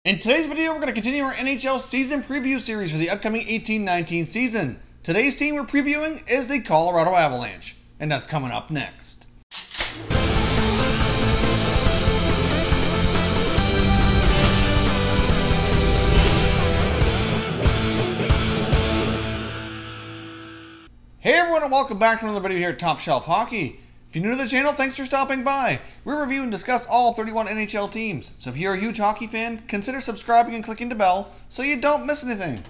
In today's video, we're going to continue our NHL Season Preview series for the upcoming 18-19 season. Today's team we're previewing is the Colorado Avalanche, and that's coming up next. Hey everyone, and welcome back to another video here at Top Shelf Hockey. If you're new to the channel, thanks for stopping by. We review and discuss all 31 NHL teams, so if you're a huge hockey fan, consider subscribing and clicking the bell so you don't miss anything.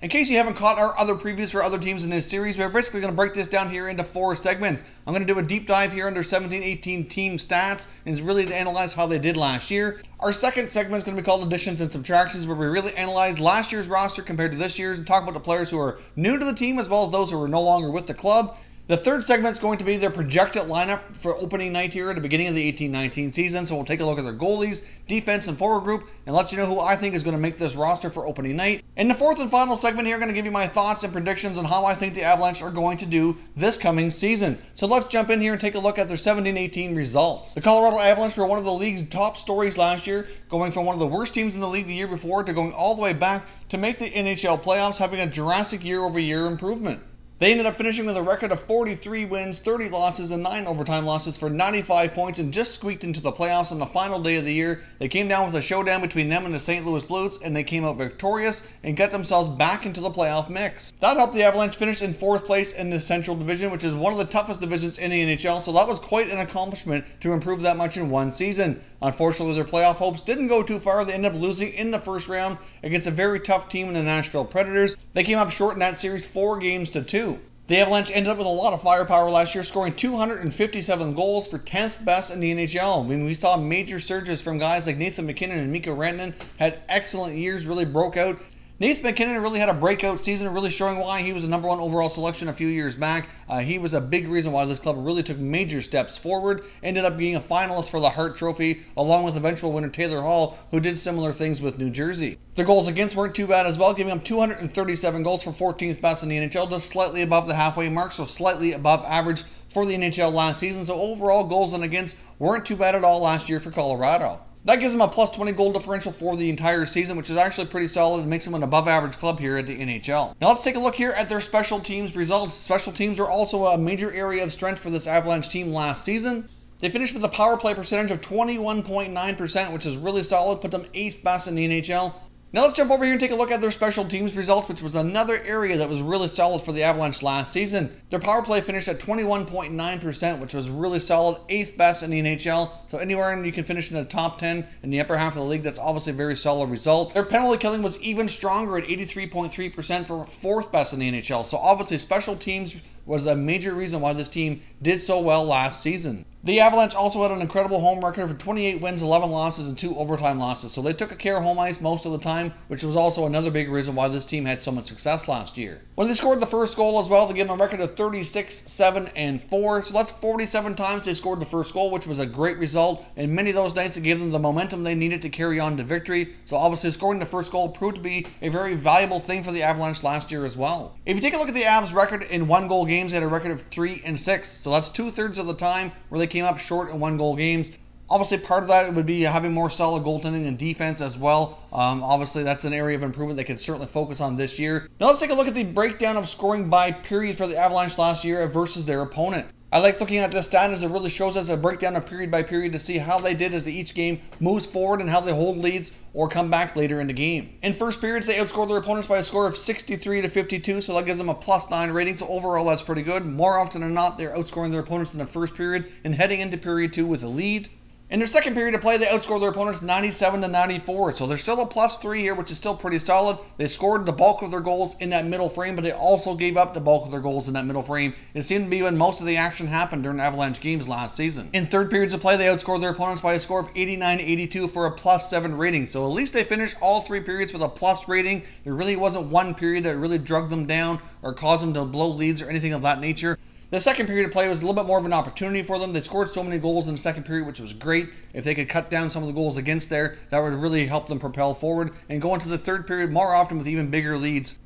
In case you haven't caught our other previews for other teams in this series, we're basically going to break this down here into 4 segments. I'm going to do a deep dive here under 17-18 team stats, and it's really to analyze how they did last year. Our second segment is going to be called Additions and Subtractions, where we really analyze last year's roster compared to this year's and talk about the players who are new to the team as well as those who are no longer with the club. The third segment is going to be their projected lineup for opening night here at the beginning of the 18-19 season. So we'll take a look at their goalies, defense, and forward group and let you know who I think is going to make this roster for opening night. In the fourth and final segment here, I'm going to give you my thoughts and predictions on how I think the Avalanche are going to do this coming season. So let's jump in here and take a look at their 17-18 results. The Colorado Avalanche were one of the league's top stories last year, going from one of the worst teams in the league the year before to going all the way back to make the NHL playoffs, having a drastic year-over-year improvement. They ended up finishing with a record of 43 wins, 30 losses, and 9 overtime losses for 95 points and just squeaked into the playoffs on the final day of the year. They came down with a showdown between them and the St. Louis Blues, and they came out victorious and got themselves back into the playoff mix. That helped the Avalanche finish in 4th place in the Central Division, which is one of the toughest divisions in the NHL, so that was quite an accomplishment to improve that much in one season. Unfortunately, their playoff hopes didn't go too far. They ended up losing in the first round against a very tough team in the Nashville Predators. They came up short in that series 4-2. The Avalanche ended up with a lot of firepower last year, scoring 257 goals for 10th best in the NHL. I mean, we saw major surges from guys like Nathan MacKinnon and Mikko Rantanen, had excellent years, really broke out. Nathan MacKinnon really had a breakout season, really showing why he was a #1 overall selection a few years back. He was a big reason why this club really took major steps forward. Ended up being a finalist for the Hart Trophy, along with eventual winner Taylor Hall, who did similar things with New Jersey. Their goals against weren't too bad as well, giving them 237 goals for 14th best in the NHL, just slightly above the halfway mark, so slightly above average for the NHL last season. So overall, goals and against weren't too bad at all last year for Colorado. That gives them a plus 20 goal differential for the entire season, which is actually pretty solid and makes them an above average club here at the NHL. Now let's take a look here at their special teams results. Special teams are also a major area of strength for this Avalanche team last season. They finished with a power play percentage of 21.9%, which is really solid, put them 8th best in the NHL. Now let's jump over here and take a look at their special teams results, which was another area that was really solid for the Avalanche last season. Their power play finished at 21.9%, which was really solid, 8th best in the NHL. So anywhere you can finish in the top 10 in the upper half of the league, that's obviously a very solid result. Their penalty killing was even stronger at 83.3% for 4th best in the NHL. So obviously special teams was a major reason why this team did so well last season. The Avalanche also had an incredible home record for 28 wins, 11 losses, and 2 overtime losses. So they took care of home ice most of the time, which was also another big reason why this team had so much success last year. When they scored the first goal as well, they gave them a record of 36, 7, and 4. So that's 47 times they scored the first goal, which was a great result. And many of those nights it gave them the momentum they needed to carry on to victory. So obviously scoring the first goal proved to be a very valuable thing for the Avalanche last year as well. If you take a look at the Avs record in 1-goal games, they had a record of 3-6. So that's 2/3 of the time where they came up short in 1-goal games. Obviously, part of that would be having more solid goaltending and defense as well. Obviously, that's an area of improvement they could certainly focus on this year. Now, let's take a look at the breakdown of scoring by period for the Avalanche last year versus their opponent. I like looking at this stat as it really shows us a breakdown of period by period to see how they did as each game moves forward and how they hold leads or come back later in the game. In first periods, they outscored their opponents by a score of 63-52, so that gives them a +9 rating, so overall that's pretty good. More often than not, they're outscoring their opponents in the first period and heading into period 2 with a lead. In their second period of play, they outscored their opponents 97-94, so they're still a +3 here, which is still pretty solid. They scored the bulk of their goals in that middle frame, but they also gave up the bulk of their goals in that middle frame. It seemed to be when most of the action happened during Avalanche games last season. In third periods of play, they outscored their opponents by a score of 89-82 for a +7 rating, so at least they finished all 3 periods with a plus rating. There really wasn't one period that really drug them down or caused them to blow leads or anything of that nature. The second period of play was a little bit more of an opportunity for them. They scored so many goals in the second period, which was great. If they could cut down some of the goals against there, that would really help them propel forward and go into the third period more often with even bigger leads.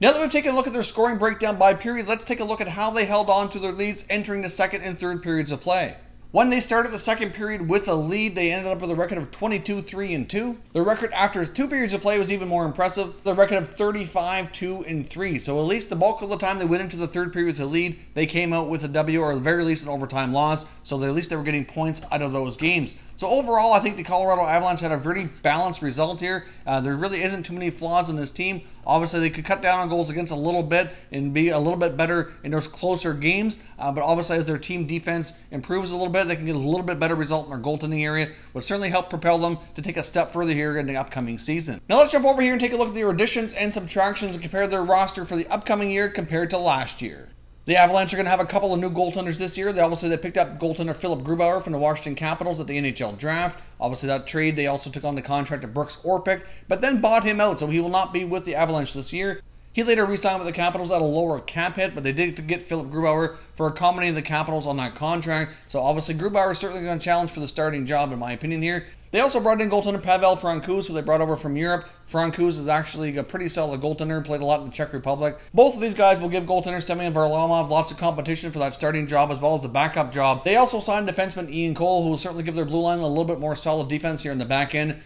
Now that we've taken a look at their scoring breakdown by period, let's take a look at how they held on to their leads entering the second and third periods of play. When they started the second period with a lead, they ended up with a record of 22-3-2. Their record after 2 periods of play was even more impressive. Their record of 35-2-3. So at least the bulk of the time they went into the third period with a lead, they came out with a W, or at the very least an overtime loss. So at least they were getting points out of those games. So overall, I think the Colorado Avalanche had a very balanced result here. There really isn't too many flaws in this team. Obviously, they could cut down on goals against a little bit and be a little bit better in those closer games. But obviously, as their team defense improves a little bit, they can get a little bit better result in their goaltending area, would certainly help propel them to take a step further here in the upcoming season. Now let's jump over here and take a look at their additions and subtractions and compare their roster for the upcoming year compared to last year. The Avalanche are going to have a couple of new goaltenders this year. They picked up goaltender Philip Grubauer from the Washington Capitals at the NHL draft. Obviously, that trade, they also took on the contract of Brooks Orpik, but then bought him out, so he will not be with the Avalanche this year. He later re-signed with the Capitals at a lower cap hit, but they did get Philip Grubauer for accommodating the Capitals on that contract. So obviously, Grubauer is certainly going to challenge for the starting job, in my opinion here. They also brought in goaltender Pavel Francouz, who they brought over from Europe. Francouz is actually a pretty solid goaltender, played a lot in the Czech Republic. Both of these guys will give goaltender Semyon Varlamov lots of competition for that starting job as well as the backup job. They also signed defenseman Ian Cole, who will certainly give their blue line a little bit more solid defense here in the back end.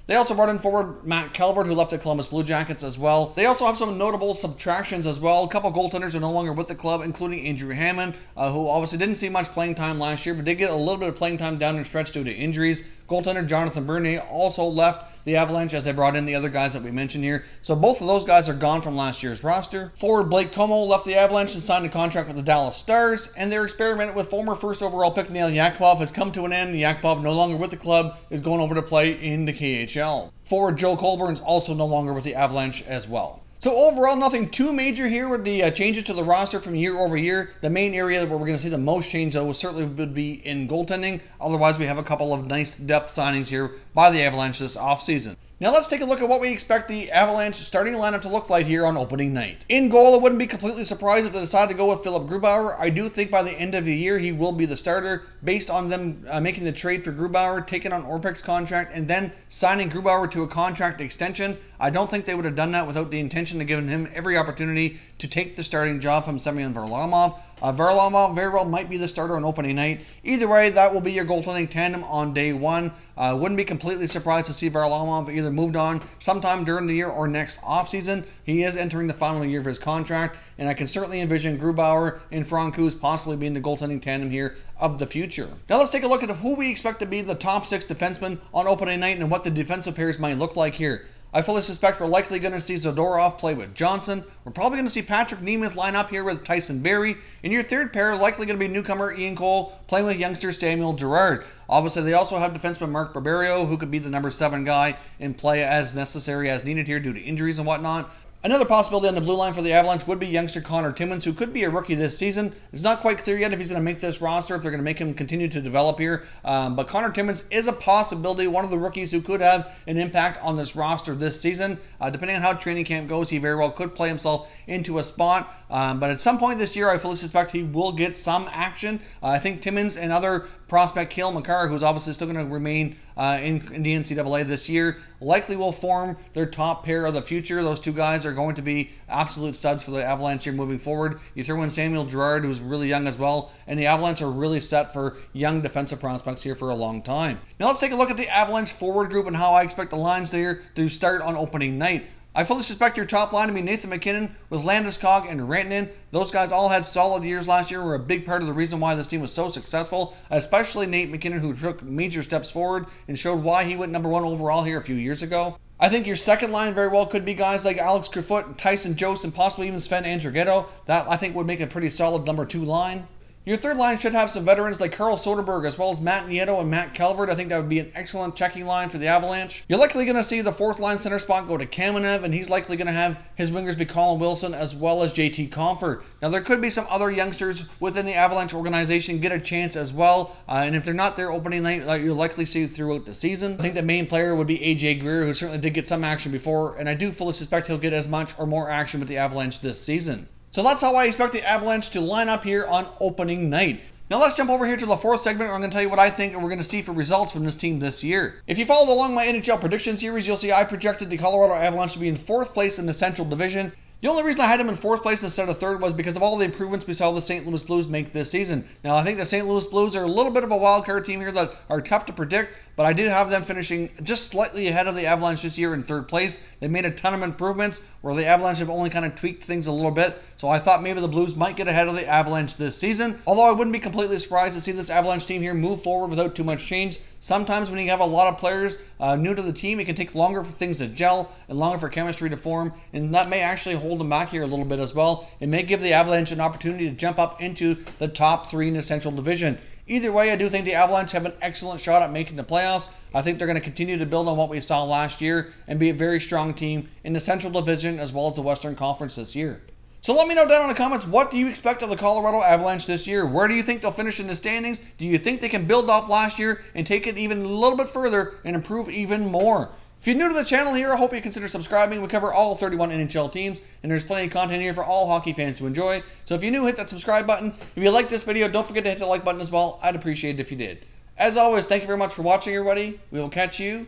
They also brought in forward Matt Calvert, who left the Columbus Blue Jackets as well. They also have some notable subtractions as well. A couple goaltenders are no longer with the club, including Andrew Hammond, who obviously didn't see much playing time last year, but did get a little bit of playing time down the stretch due to injuries. Goaltender Jonathan Bernier also left the Avalanche as they brought in the other guys that we mentioned here. So both of those guys are gone from last year's roster. Forward Blake Como left the Avalanche and signed a contract with the Dallas Stars, and their experiment with former first overall pick Nail Yakupov has come to an end. Yakupov, no longer with the club, is going over to play in the KHL. Forward Joe Colburn is also no longer with the Avalanche as well. So overall, nothing too major here with the changes to the roster from year over year. The main area where we're going to see the most change, though, certainly would be in goaltending. Otherwise, we have a couple of nice depth signings here by the Avalanche this offseason. Now let's take a look at what we expect the Avalanche starting lineup to look like here on opening night. In goal, I wouldn't be completely surprised if they decide to go with Philip Grubauer. I do think by the end of the year he will be the starter based on them making the trade for Grubauer, taking on Orpik's contract, and then signing Grubauer to a contract extension. I don't think they would have done that without the intention of giving him every opportunity to take the starting job from Semyon Varlamov. Varlamov very well might be the starter on opening night. Either way, that will be your goaltending tandem on day one. Wouldn't be completely surprised to see Varlamov either moved on sometime during the year or next offseason. He is entering the final year of his contract, and I can certainly envision Grubauer and Francouz possibly being the goaltending tandem here of the future. Now let's take a look at who we expect to be the top 6 defensemen on opening night and what the defensive pairs might look like here. I fully suspect we're likely going to see Zadorov play with Johnson. We're probably going to see Patrick Nemeth line up here with Tyson Barrie. In your third pair, likely going to be newcomer Ian Cole playing with youngster Samuel Girard. Obviously, they also have defenseman Mark Barberio, who could be the number 7 guy and play as necessary as needed here due to injuries and whatnot. Another possibility on the blue line for the Avalanche would be youngster Connor Timmins, who could be a rookie this season. It's not quite clear yet if he's going to make this roster, if they're going to make him continue to develop here. But Connor Timmins is a possibility, one of the rookies who could have an impact on this roster this season. Depending on how training camp goes, he very well could play himself into a spot. But at some point this year, I fully suspect he will get some action. I think Timmins and other prospect Cale Makar, who's obviously still going to remain in the NCAA this year, likely will form their top pair of the future. Those two guys are going to be absolute studs for the Avalanche here moving forward. You throw in Samuel Girard, who's really young as well, and the Avalanche are really set for young defensive prospects here for a long time. Now let's take a look at the Avalanche forward group and how I expect the lines there to start on opening night. I fully suspect your top line to be Nathan MacKinnon with Landeskog and Rantanen. Those guys all had solid years last year, were a big part of the reason why this team was so successful, especially Nate MacKinnon, who took major steps forward and showed why he went number 1 overall here a few years ago. I think your second line very well could be guys like Alex Kerfoot, Tyson Jost, and possibly even Sven Andrighetto. That, I think, would make a pretty solid number 2 line. Your third line should have some veterans like Carl Soderberg as well as Matt Nieto and Matt Calvert. I think that would be an excellent checking line for the Avalanche. You're likely going to see the fourth line center spot go to Kamenev, and he's likely going to have his wingers be Colin Wilson as well as JT Compher. Now, there could be some other youngsters within the Avalanche organization get a chance as well, and if they're not there opening night, you'll likely see throughout the season. I think the main player would be AJ Greer, who certainly did get some action before, and I do fully suspect he'll get as much or more action with the Avalanche this season. So that's how I expect the Avalanche to line up here on opening night. Now let's jump over here to the fourth segment where I'm going to tell you what I think we're going to see for results from this team this year. If you followed along my NHL prediction series, you'll see I projected the Colorado Avalanche to be in 4th place in the Central Division. The only reason I had them in 4th place instead of 3rd was because of all the improvements we saw the St. Louis Blues make this season. Now, I think the St. Louis Blues are a little bit of a wild card team here that are tough to predict, but I did have them finishing just slightly ahead of the Avalanche this year in 3rd place. They made a ton of improvements where the Avalanche have only kind of tweaked things a little bit, so I thought maybe the Blues might get ahead of the Avalanche this season. Although I wouldn't be completely surprised to see this Avalanche team here move forward without too much change. Sometimes when you have a lot of players new to the team, it can take longer for things to gel and longer for chemistry to form, and that may actually hold them back here a little bit as well. It may give the Avalanche an opportunity to jump up into the top 3 in the Central Division. Either way, I do think the Avalanche have an excellent shot at making the playoffs. I think they're going to continue to build on what we saw last year and be a very strong team in the Central Division as well as the Western Conference this year. So let me know down in the comments, what do you expect of the Colorado Avalanche this year? Where do you think they'll finish in the standings? Do you think they can build off last year and take it even a little bit further and improve even more? If you're new to the channel here, I hope you consider subscribing. We cover all 31 NHL teams, and there's plenty of content here for all hockey fans to enjoy. So if you're new, hit that subscribe button. If you like this video, don't forget to hit the like button as well. I'd appreciate it if you did. As always, thank you very much for watching, everybody. We will catch you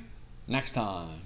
next time.